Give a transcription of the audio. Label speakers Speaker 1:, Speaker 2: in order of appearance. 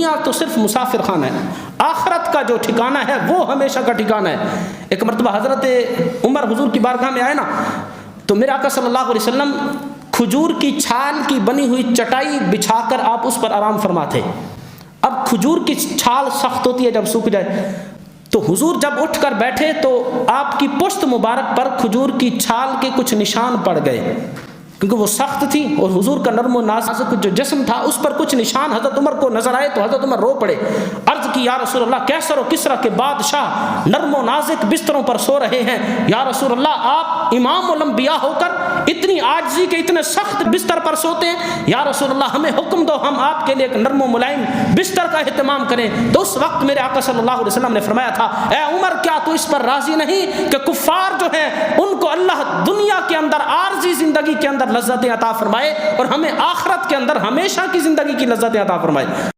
Speaker 1: दुनिया तो सिर्फ मुसाफिर खाना है, आखिरत का जो ठिकाना है वो हमेशा का ठिकाना है। एक मरतबा हज़रत उमर हुजूर की बारगाह में आए ना, तो मेरे आका सल्लल्लाहु अलैहि वसल्लम खजूर की छाल की बनी हुई चटाई बिछाकर आप उस पर आराम फरमाते। अब खजूर की छाल सख्त होती है, जब सूख जाए तो हुजूर जब उठकर बैठे तो आपकी पुश्त मुबारक पर खजूर की छाल के कुछ निशान पड़ गए, क्योंकि वो सख्त थी और हुजूर का नर्म नाजुक जो जिस्म था उस पर कुछ निशान हज़रत उमर को नजर आए तो हज़रत उमर रो पड़े। अर्ज की, या रसूल अल्लाह, कैसर और किसरा के बादशाह नर्म नाजुक बिस्तरों पर सो रहे हैं, या रसूल अल्लाह आप इमाम उल अंबिया होकर इतनी आजिज़ी के इतने सख्त बिस्तर पर सोते हैं, या रसूल अल्लाह हमें हुक्म दो हम आपके लिए एक नर्म मुलायम बिस्तर का एहतमाम करें। तो उस वक्त मेरे आका सल्लल्लाहु अलैहि वसल्लम ने फरमाया था, ए उमर, क्या तू इस पर राजी नहीं कि कुफ्फार जो हैं उनको अल्लाह दुनिया के अंदर आर्जी जिंदगी के अंदर लज्जतें अता फरमाए और हमें आखिरत के अंदर हमेशा की जिंदगी की लज्जतें अता फरमाए।